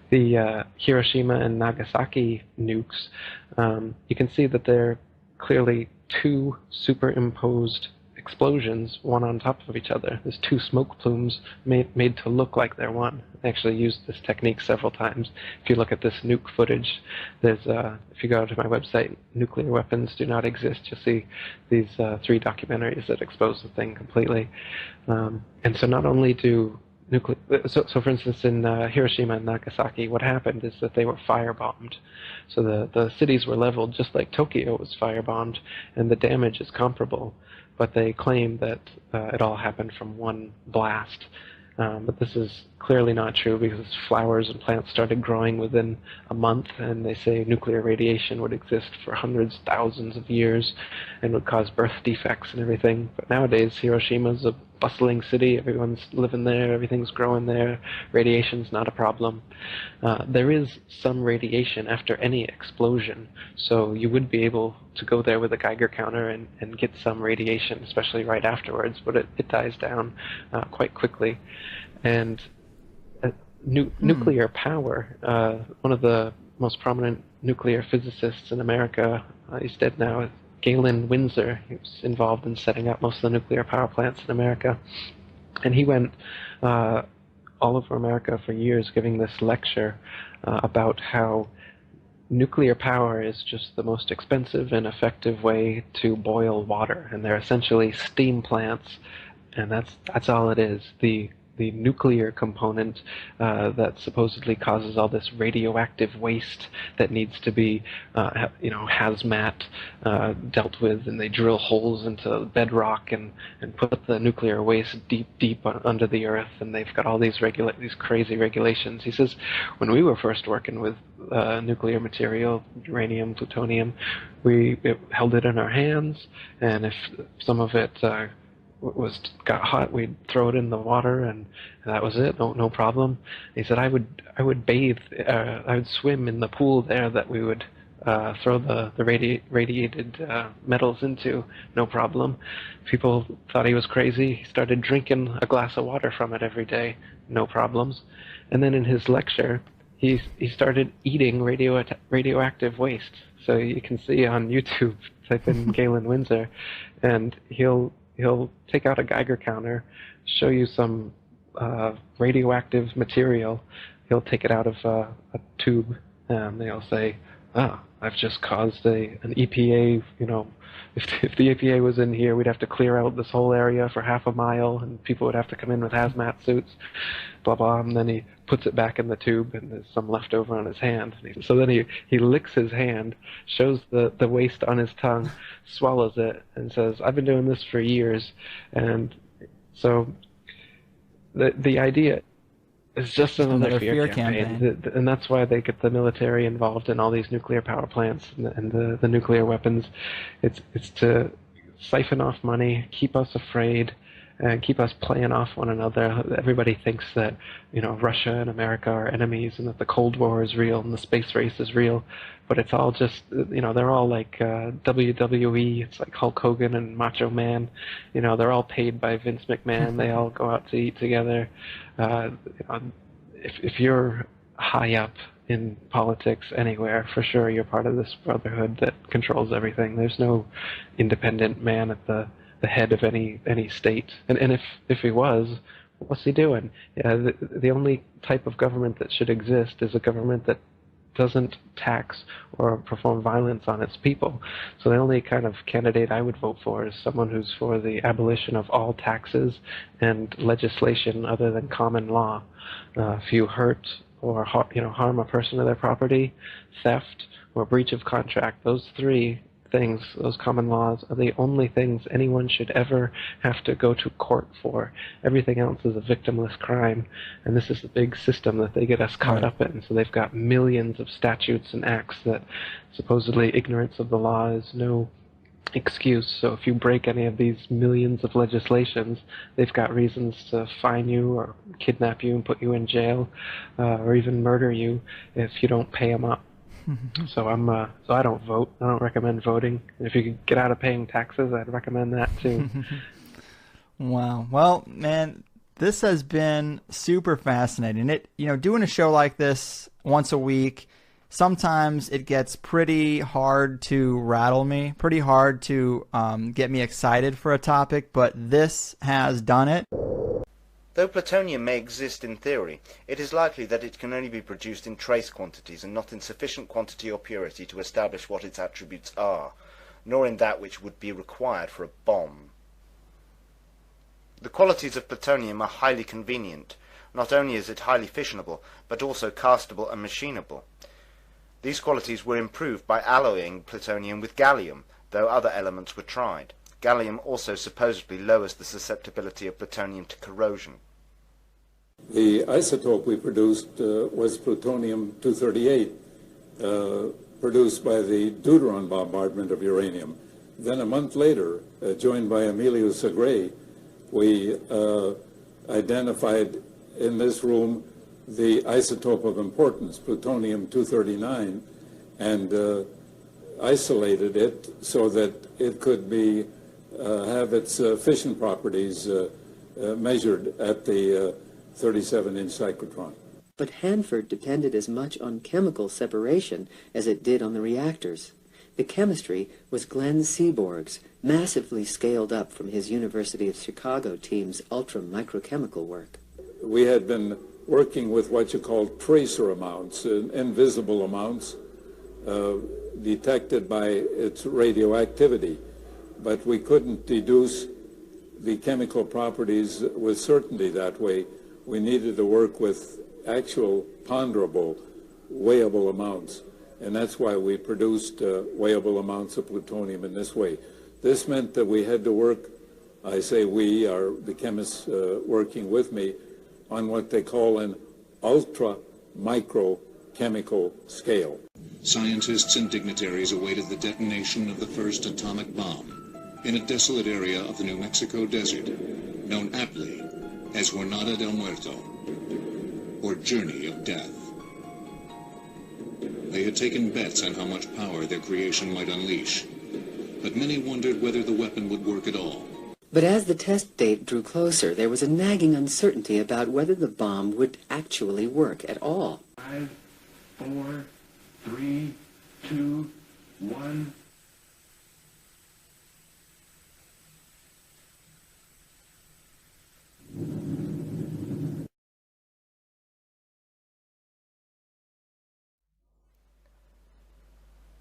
The Hiroshima and Nagasaki nukes, you can see that they're clearly two superimposed explosions, one on top of each other. There's two smoke plumes made to look like they're one. I actually used this technique several times. If you look at this nuke footage, there's if you go to my website, Nuclear Weapons Do Not Exist, you'll see these 3 documentaries that expose the thing completely. And so not only do so for instance, in Hiroshima and Nagasaki, what happened is that they were firebombed. So the cities were leveled just like Tokyo was firebombed, and the damage is comparable. But they claim that it all happened from one blast. But this is clearly not true, because flowers and plants started growing within a month, and they say nuclear radiation would exist for hundreds, thousands of years and would cause birth defects and everything. But nowadays, Hiroshima's a bustling city. Everyone's living there. Everything's growing there. Radiation's not a problem. There is some radiation after any explosion, so you would be able to go there with a Geiger counter and get some radiation, especially right afterwards, but it dies down quite quickly. And nuclear power, one of the most prominent nuclear physicists in America, he's dead now, Galen Winsor. He was involved in setting up most of the nuclear power plants in America. And he went all over America for years giving this lecture about how nuclear power is just the most expensive and effective way to boil water. And they're essentially steam plants, and that's all it is. The nuclear component that supposedly causes all this radioactive waste that needs to be, hazmat dealt with, and they drill holes into bedrock and put the nuclear waste deep under the earth, and they've got all these crazy regulations. He says, when we were first working with nuclear material, uranium, plutonium, we held it in our hands, and if some of it got hot, we'd throw it in the water, and that was it. No problem. He said, I would bathe, I would swim in the pool there that we would throw the radiated metals into, no problem. People thought he was crazy. He started drinking a glass of water from it every day, no problems. And then in his lecture, he started eating radioactive waste. So you can see on YouTube, type in Galen Winsor, and he'll take out a Geiger counter, show you some radioactive material. He'll take it out of a tube, and they'll say, I've just caused an EPA, if the EPA was in here, we'd have to clear out this whole area for half a mile, and people would have to come in with hazmat suits, blah, blah, and then he puts it back in the tube, and there's some left over on his hand. So then he licks his hand, shows the waste on his tongue, swallows it, and says, I've been doing this for years. And so the idea is just another fear campaign. And that's why they get the military involved in all these nuclear power plants and the nuclear weapons. It's to siphon off money, keep us afraid, and keep us playing off one another. Everybody thinks that, you know, Russia and America are enemies and that the Cold War is real and the space race is real, but it's all just, you know, they're all like WWE. It's like Hulk Hogan and Macho Man. You know, they're all paid by Vince McMahon. They all go out to eat together. You know, if you're high up in politics anywhere, for sure you're part of this brotherhood that controls everything. There's no independent man at the head of any state. And if he was, what's he doing? The only type of government that should exist is a government that doesn't tax or perform violence on its people. So the only kind of candidate I would vote for is someone who's for the abolition of all taxes and legislation other than common law. If you hurt or harm a person or their property, theft, or breach of contract, those three things, those common laws, are the only things anyone should ever have to go to court for. Everything else is a victimless crime, and this is the big system that they get us caught up in. So they've got millions of statutes and acts that supposedly ignorance of the law is no excuse. So if you break any of these millions of legislations, they've got reasons to fine you or kidnap you and put you in jail, or even murder you if you don't pay them up. So I don't vote. I don't recommend voting. If you could get out of paying taxes, I'd recommend that too. Wow. Well, man, this has been super fascinating. Doing a show like this once a week, sometimes it gets pretty hard to rattle me, pretty hard to get me excited for a topic, but this has done it. Though plutonium may exist in theory, it is likely that it can only be produced in trace quantities and not in sufficient quantity or purity to establish what its attributes are, nor in that which would be required for a bomb. The qualities of plutonium are highly convenient. Not only is it highly fissionable, but also castable and machinable. These qualities were improved by alloying plutonium with gallium, though other elements were tried. Gallium also supposedly lowers the susceptibility of plutonium to corrosion. The isotope we produced was plutonium-238, produced by the deuteron bombardment of uranium. Then a month later, joined by Emilio Segre, we identified in this room the isotope of importance, plutonium-239, and isolated it so that it could be have its fission properties measured at the 37-inch cyclotron. But Hanford depended as much on chemical separation as it did on the reactors. The chemistry was Glenn Seaborg's, massively scaled up from his University of Chicago team's ultra-microchemical work. We had been working with what you call tracer amounts, invisible amounts detected by its radioactivity. But we couldn't deduce the chemical properties with certainty that way. We needed to work with actual ponderable, weighable amounts. And that's why we produced weighable amounts of plutonium in this way. This meant that we had to work, I say we, are the chemists working with me, on what they call an ultra-microchemical scale. Scientists and dignitaries awaited the detonation of the first atomic bomb in a desolate area of the New Mexico desert, known aptly as Jornada del Muerto, or Journey of Death. They had taken bets on how much power their creation might unleash, but many wondered whether the weapon would work at all. But as the test date drew closer, there was a nagging uncertainty about whether the bomb would actually work at all. 5, 4, 3, 2, 1...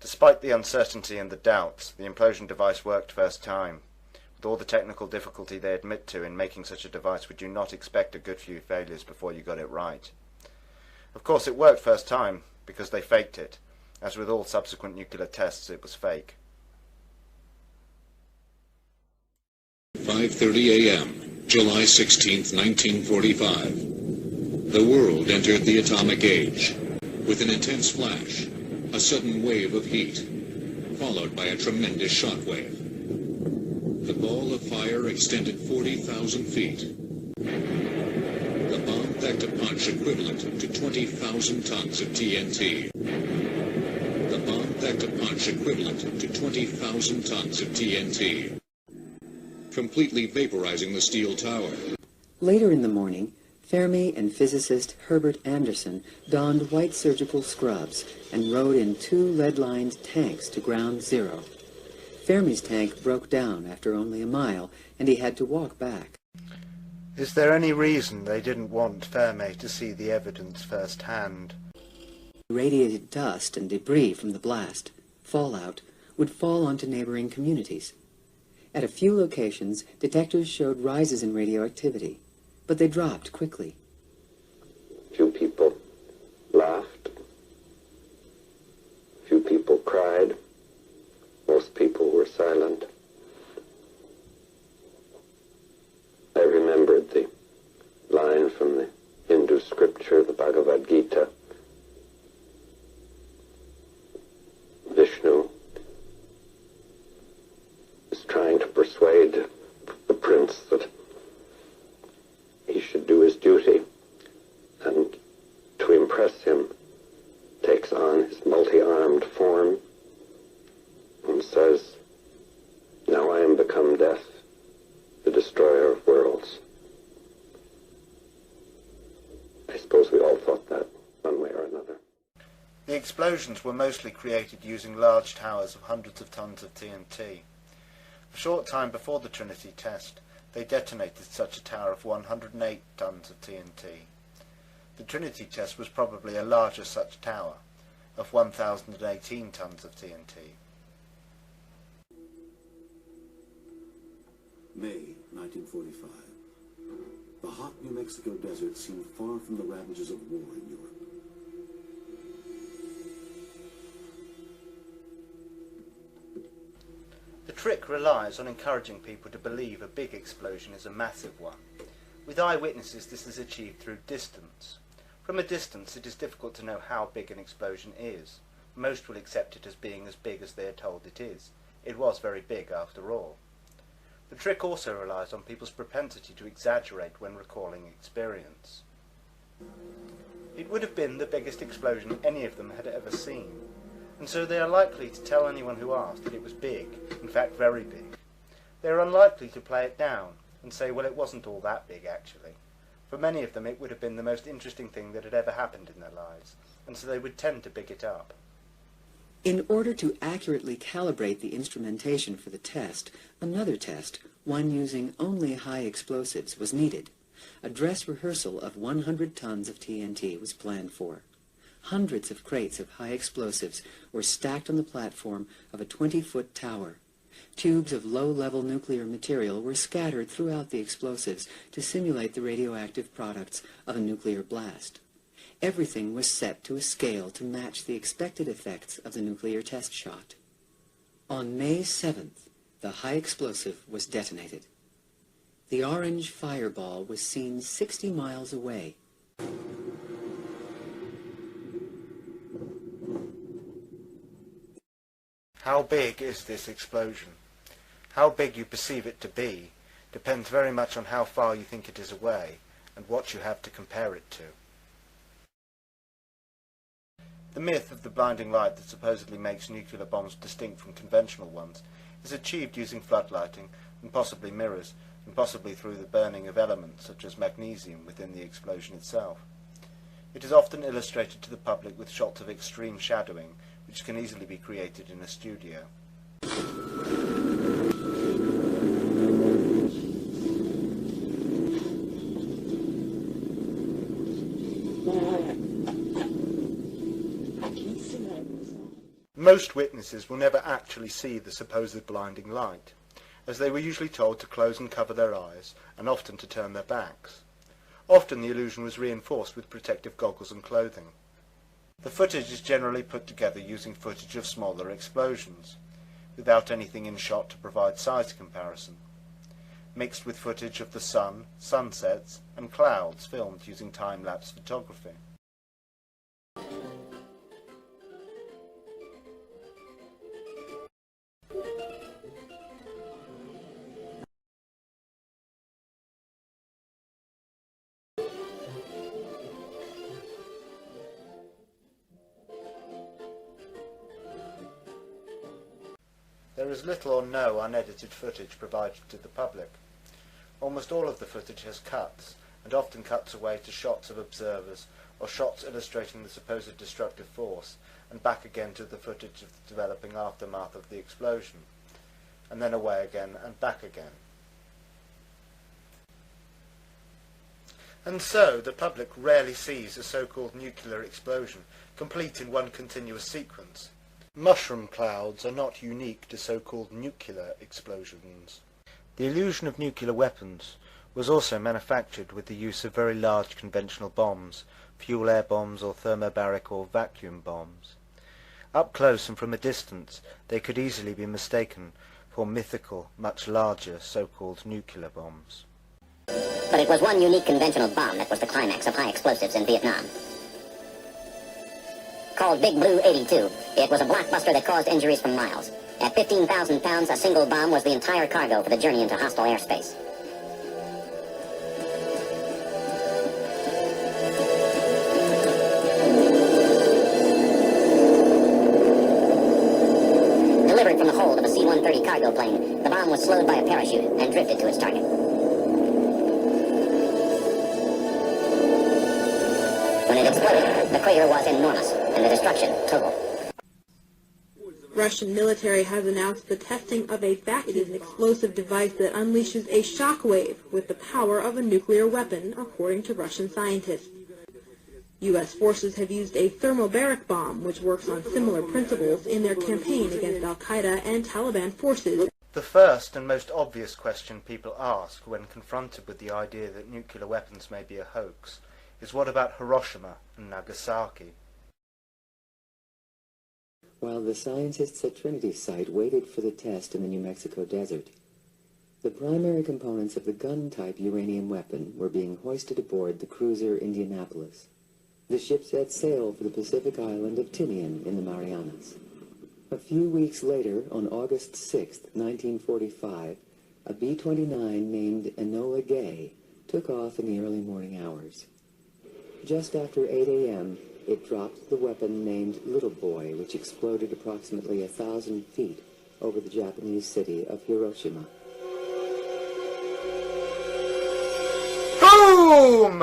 Despite the uncertainty and the doubts, the implosion device worked first time. With all the technical difficulty they admit to in making such a device, we do not expect a good few failures before you got it right. Of course, it worked first time because they faked it. As with all subsequent nuclear tests, it was fake. 5:30 a.m., July 16th, 1945. The world entered the atomic age. With an intense flash, a sudden wave of heat, followed by a tremendous shock wave. The ball of fire extended 40,000 feet. The bomb packed a punch equivalent to 20,000 tons of TNT. The bomb packed a punch equivalent to 20,000 tons of TNT, completely vaporizing the steel tower. Later in the morning, Fermi and physicist Herbert Anderson donned white surgical scrubs and rode in 2 lead-lined tanks to ground zero. Fermi's tank broke down after only a mile, and he had to walk back. Is there any reason they didn't want Fermi to see the evidence firsthand? Radiated dust and debris from the blast, fallout, would fall onto neighboring communities. At a few locations, detectors showed rises in radioactivity, but they dropped quickly. Few people laughed. Few people cried. Most people were silent. I remembered the line from the Hindu scripture, the Bhagavad Gita. Vishnu is trying to persuade the prince that he should do his duty, and to impress him takes on his multi-armed form and says, "Now I am become death, the destroyer of worlds." I suppose we all thought that one way or another. The explosions were mostly created using large towers of hundreds of tons of TNT. A short time before the Trinity test, they detonated such a tower of 108 tons of TNT. The Trinity test was probably a larger such tower, of 1,018 tons of TNT. May 1945. The hot New Mexico desert seemed far from the ravages of war in Europe. The trick relies on encouraging people to believe a big explosion is a massive one. With eyewitnesses, this is achieved through distance. From a distance, it is difficult to know how big an explosion is. Most will accept it as being as big as they are told it is. It was very big after all. The trick also relies on people's propensity to exaggerate when recalling experience. It would have been the biggest explosion any of them had ever seen, and so they are likely to tell anyone who asked that it was big, in fact very big. They are unlikely to play it down and say, well, it wasn't all that big actually. For many of them it would have been the most interesting thing that had ever happened in their lives, and so they would tend to big it up. In order to accurately calibrate the instrumentation for the test, another test, one using only high explosives, was needed. A dress rehearsal of 100 tons of TNT was planned for. Hundreds of crates of high explosives were stacked on the platform of a 20-foot tower. Tubes of low-level nuclear material were scattered throughout the explosives to simulate the radioactive products of a nuclear blast. Everything was set to a scale to match the expected effects of the nuclear test shot. On May 7th, the high explosive was detonated. The orange fireball was seen 60 miles away. How big is this explosion? How big you perceive it to be depends very much on how far you think it is away and what you have to compare it to. The myth of the blinding light that supposedly makes nuclear bombs distinct from conventional ones is achieved using floodlighting and possibly mirrors, and possibly through the burning of elements such as magnesium within the explosion itself. It is often illustrated to the public with shots of extreme shadowing, which can easily be created in a studio. Most witnesses will never actually see the supposed blinding light, as they were usually told to close and cover their eyes, and often to turn their backs. Often the illusion was reinforced with protective goggles and clothing. The footage is generally put together using footage of smaller explosions, without anything in shot to provide size comparison, mixed with footage of the sun, sunsets, and clouds filmed using time-lapse photography. There is little or no unedited footage provided to the public. Almost all of the footage has cuts, and often cuts away to shots of observers, or shots illustrating the supposed destructive force, and back again to the footage of the developing aftermath of the explosion, and then away again and back again. And so the public rarely sees a so-called nuclear explosion complete in one continuous sequence. Mushroom clouds are not unique to so-called nuclear explosions. The illusion of nuclear weapons was also manufactured with the use of very large conventional bombs, fuel air bombs or thermobaric or vacuum bombs. Up close and from a distance they could easily be mistaken for mythical, much larger so-called nuclear bombs. But it was one unique conventional bomb that was the climax of high explosives in Vietnam. Called Big Blue 82, it was a blockbuster that caused injuries for miles. At 15,000 pounds, a single bomb was the entire cargo for the journey into hostile airspace. Delivered from the hold of a C-130 cargo plane, the bomb was slowed by a parachute and drifted to its target. When it exploded, the crater was enormous, and the destruction total. Russian military has announced the testing of a vacuum explosive device that unleashes a shockwave with the power of a nuclear weapon, according to Russian scientists. U.S. forces have used a thermobaric bomb, which works on similar principles, in their campaign against al-Qaeda and Taliban forces. The first and most obvious question people ask when confronted with the idea that nuclear weapons may be a hoax is, what about Hiroshima and Nagasaki? While the scientists at Trinity Site waited for the test in the New Mexico desert, the primary components of the gun-type uranium weapon were being hoisted aboard the cruiser Indianapolis. The ship set sail for the Pacific island of Tinian in the Marianas. A few weeks later, on August 6, 1945, a B-29 named Enola Gay took off in the early morning hours. Just after 8 a.m., it dropped the weapon named Little Boy, which exploded approximately 1,000 feet over the Japanese city of Hiroshima. Boom!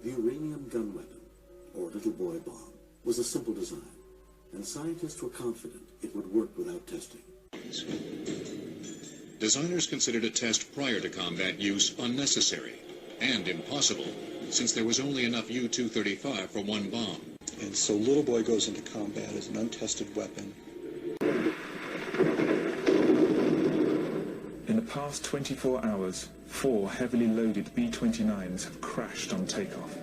The uranium gun weapon, or Little Boy bomb, was a simple design, and scientists were confident it would work without testing. Designers considered a test prior to combat use unnecessary and impossible, since there was only enough U-235 for one bomb. And so Little Boy goes into combat as an untested weapon. In the past 24 hours, 4 heavily loaded B-29s have crashed on takeoff.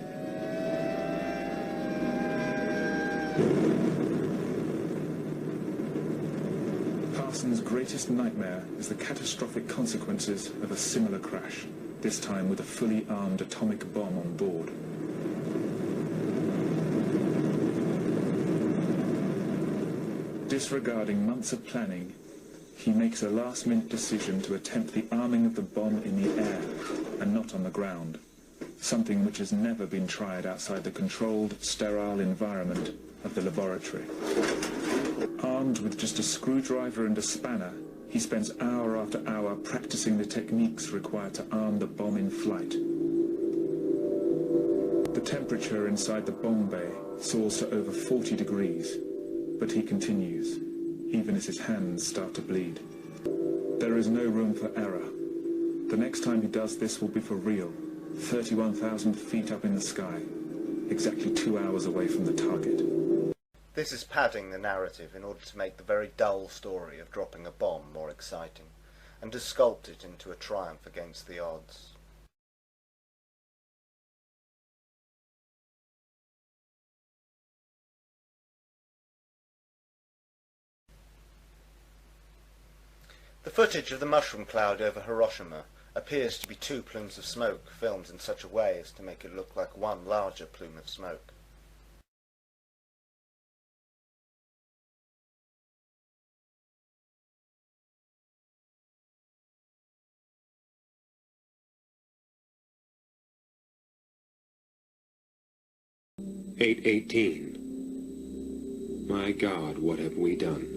Parsons' greatest nightmare is the catastrophic consequences of a similar crash, this time with a fully armed atomic bomb on board. Disregarding months of planning, he makes a last-minute decision to attempt the arming of the bomb in the air and not on the ground, something which has never been tried outside the controlled, sterile environment of the laboratory. Armed with just a screwdriver and a spanner, he spends hour after hour practicing the techniques required to arm the bomb in flight. The temperature inside the bomb bay soars to over 40 degrees, but he continues, even as his hands start to bleed. There is no room for error. The next time he does this will be for real, 31,000 feet up in the sky, exactly 2 hours away from the target. This is padding the narrative in order to make the very dull story of dropping a bomb more exciting, and to sculpt it into a triumph against the odds. The footage of the mushroom cloud over Hiroshima appears to be 2 plumes of smoke filmed in such a way as to make it look like one larger plume of smoke. "8:18. My God, what have we done?"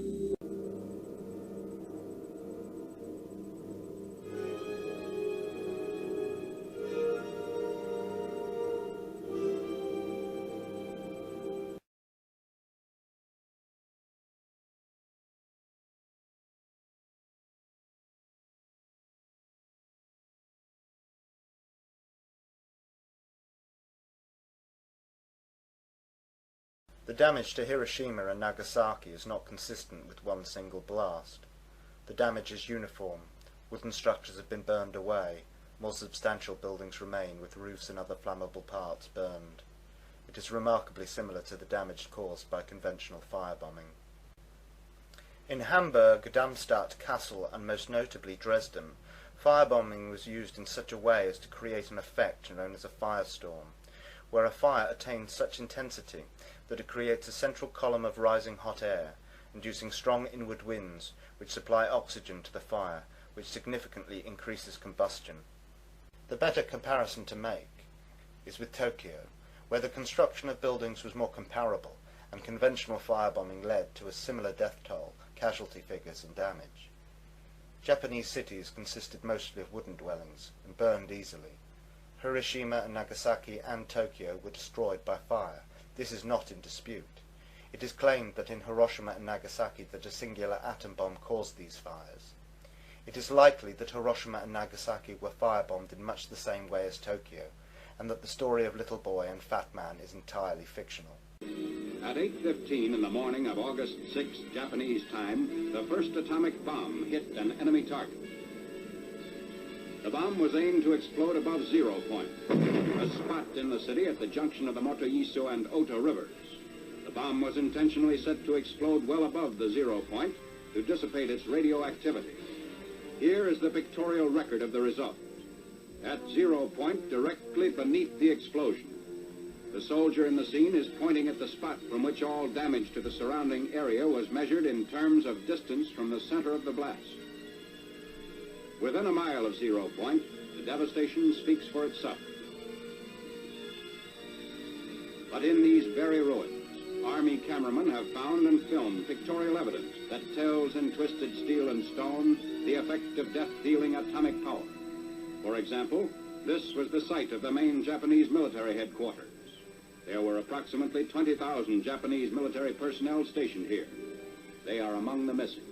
The damage to Hiroshima and Nagasaki is not consistent with one single blast. The damage is uniform. Wooden structures have been burned away. More substantial buildings remain, with roofs and other flammable parts burned. It is remarkably similar to the damage caused by conventional firebombing. In Hamburg, Darmstadt, Kassel, and most notably Dresden, firebombing was used in such a way as to create an effect known as a firestorm, where a fire attains such intensity that it creates a central column of rising hot air, inducing strong inward winds which supply oxygen to the fire, which significantly increases combustion. The better comparison to make is with Tokyo, where the construction of buildings was more comparable, and conventional firebombing led to a similar death toll, casualty figures, and damage. Japanese cities consisted mostly of wooden dwellings and burned easily. Hiroshima and Nagasaki and Tokyo were destroyed by fire. This is not in dispute. It is claimed that in Hiroshima and Nagasaki that a singular atom bomb caused these fires. It is likely that Hiroshima and Nagasaki were firebombed in much the same way as Tokyo, and that the story of Little Boy and Fat Man is entirely fictional. At 8:15 in the morning of August 6, Japanese time, the first atomic bomb hit an enemy target. The bomb was aimed to explode above 0 point, a spot in the city at the junction of the Motoiso and Ota rivers. The bomb was intentionally set to explode well above the 0 point to dissipate its radioactivity. Here is the pictorial record of the result. At 0 point, directly beneath the explosion, the soldier in the scene is pointing at the spot from which all damage to the surrounding area was measured in terms of distance from the center of the blast. Within a mile of 0 point, the devastation speaks for itself. But in these very ruins, Army cameramen have found and filmed pictorial evidence that tells in twisted steel and stone the effect of death-dealing atomic power. For example, this was the site of the main Japanese military headquarters. There were approximately 20,000 Japanese military personnel stationed here. They are among the missing.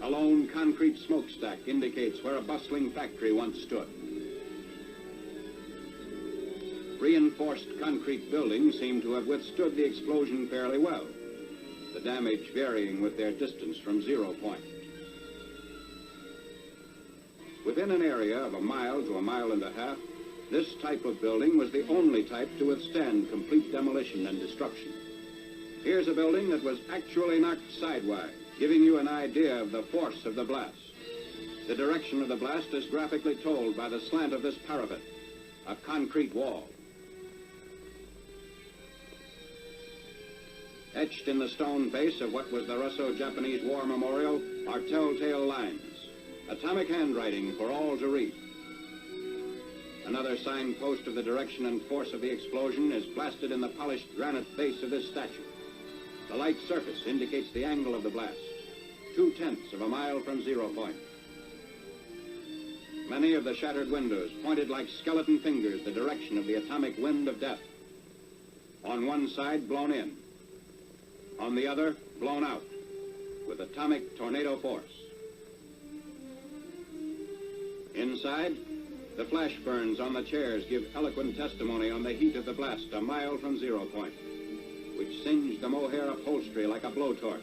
A lone concrete smokestack indicates where a bustling factory once stood. Reinforced concrete buildings seem to have withstood the explosion fairly well, the damage varying with their distance from 0 point. Within an area of a mile to a mile and a half, this type of building was the only type to withstand complete demolition and destruction. Here's a building that was actually knocked sidewise, giving you an idea of the force of the blast. The direction of the blast is graphically told by the slant of this parapet, a concrete wall. Etched in the stone base of what was the Russo-Japanese War Memorial are telltale lines, atomic handwriting for all to read. Another signpost of the direction and force of the explosion is blasted in the polished granite base of this statue. The light surface indicates the angle of the blast, 2/10 of a mile from 0 point. Many of the shattered windows pointed like skeleton fingers the direction of the atomic wind of death. On one side, blown in. On the other, blown out, with atomic tornado force. Inside, the flash burns on the chairs give eloquent testimony on the heat of the blast a mile from 0 point, which singed the mohair upholstery like a blowtorch.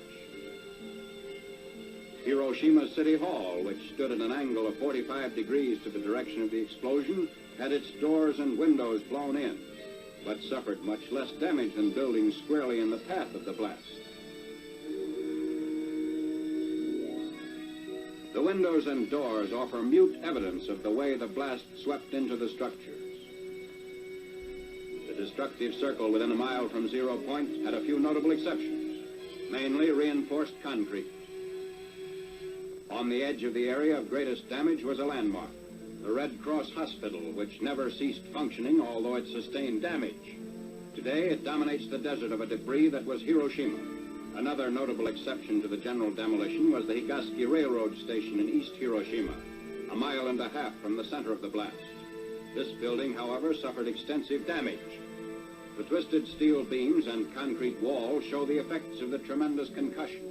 Hiroshima City Hall, which stood at an angle of 45 degrees to the direction of the explosion, had its doors and windows blown in, but suffered much less damage than buildings squarely in the path of the blast. The windows and doors offer mute evidence of the way the blast swept into the structures. The destructive circle within a mile from 0 point had a few notable exceptions, mainly reinforced concrete. On the edge of the area of greatest damage was a landmark, the Red Cross Hospital, which never ceased functioning, although it sustained damage. Today, it dominates the desert of a debris that was Hiroshima. Another notable exception to the general demolition was the Higashi Railroad Station in East Hiroshima, a mile and a half from the center of the blast. This building, however, suffered extensive damage. The twisted steel beams and concrete wall show the effects of the tremendous concussion.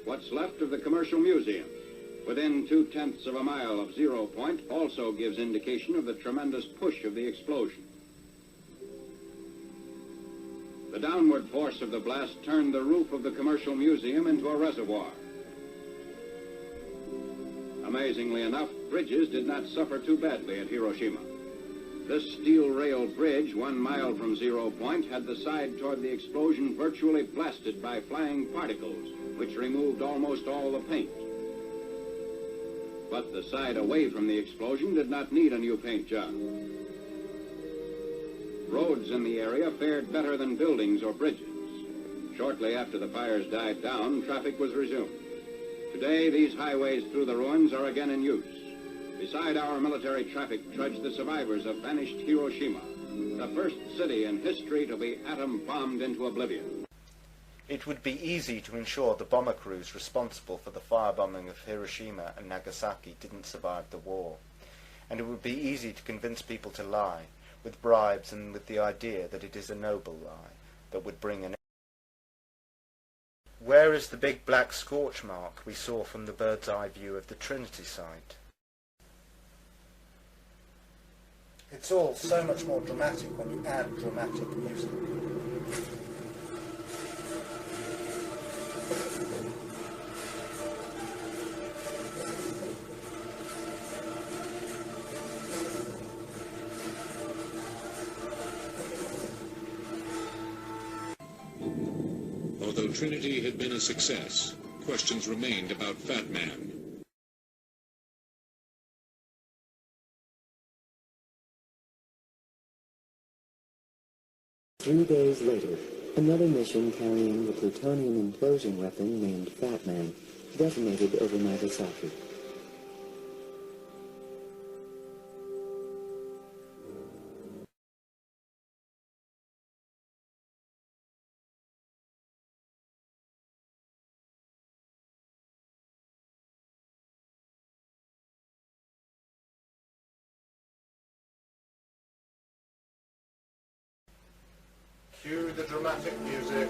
What's left of the Commercial Museum, within 0.2 of a mile of 0 point also gives indication of the tremendous push of the explosion. The downward force of the blast turned the roof of the commercial museum into a reservoir. Amazingly enough, bridges did not suffer too badly at Hiroshima. This steel rail bridge, 1 mile from 0 point, had the side toward the explosion virtually blasted by flying particles, which removed almost all the paint. But the side away from the explosion did not need a new paint job. Roads in the area fared better than buildings or bridges. Shortly after the fires died down, traffic was resumed. Today, these highways through the ruins are again in use. Beside our military traffic trudge the survivors of vanished Hiroshima, the first city in history to be atom-bombed into oblivion. It would be easy to ensure the bomber crews responsible for the firebombing of Hiroshima and Nagasaki didn't survive the war. And it would be easy to convince people to lie, with bribes and with the idea that it is a noble lie that would bring an... Where is the big black scorch mark we saw from the bird's eye view of the Trinity site? It's all so much more dramatic when you add dramatic music. Although Trinity had been a success, questions remained about Fat Man. Three days later, another mission carrying the plutonium implosion weapon named Fat Man detonated over Nagasaki. Cue the dramatic music.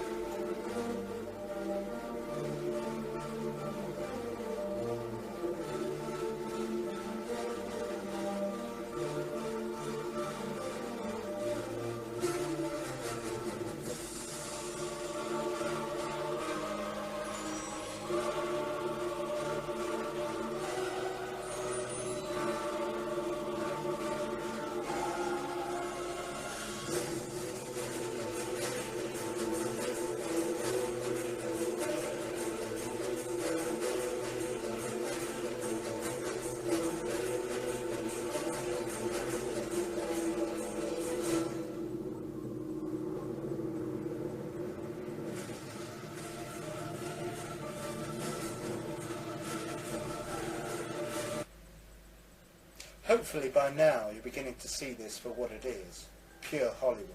Hopefully by now you're beginning to see this for what it is, pure Hollywood.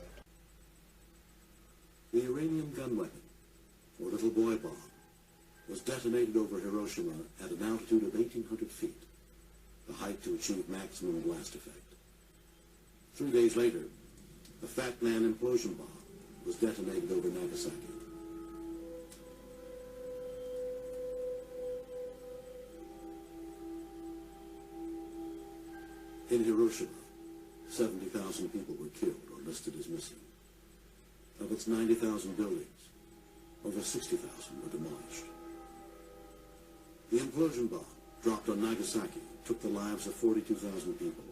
The uranium gun weapon, or little boy bomb, was detonated over Hiroshima at an altitude of 1,800 feet, the height to achieve maximum blast effect. 3 days later, the Fat Man implosion bomb was detonated over Nagasaki. In Hiroshima, 70,000 people were killed or listed as missing. Of its 90,000 buildings, over 60,000 were demolished. The implosion bomb, dropped on Nagasaki, took the lives of 42,000 people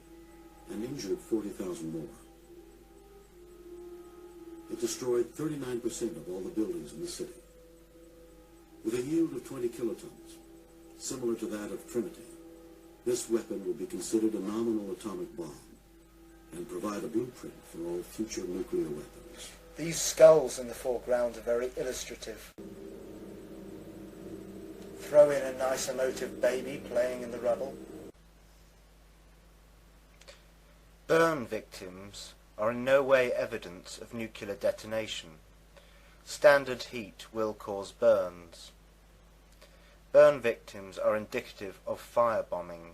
and injured 40,000 more. It destroyed 39% of all the buildings in the city. With a yield of 20 kilotons, similar to that of Trinity, this weapon will be considered a nominal atomic bomb and provide a blueprint for all future nuclear weapons. These skulls in the foreground are very illustrative. Throw in a nice emotive baby playing in the rubble. Burn victims are in no way evidence of nuclear detonation. Standard heat will cause burns. Burn victims are indicative of firebombing.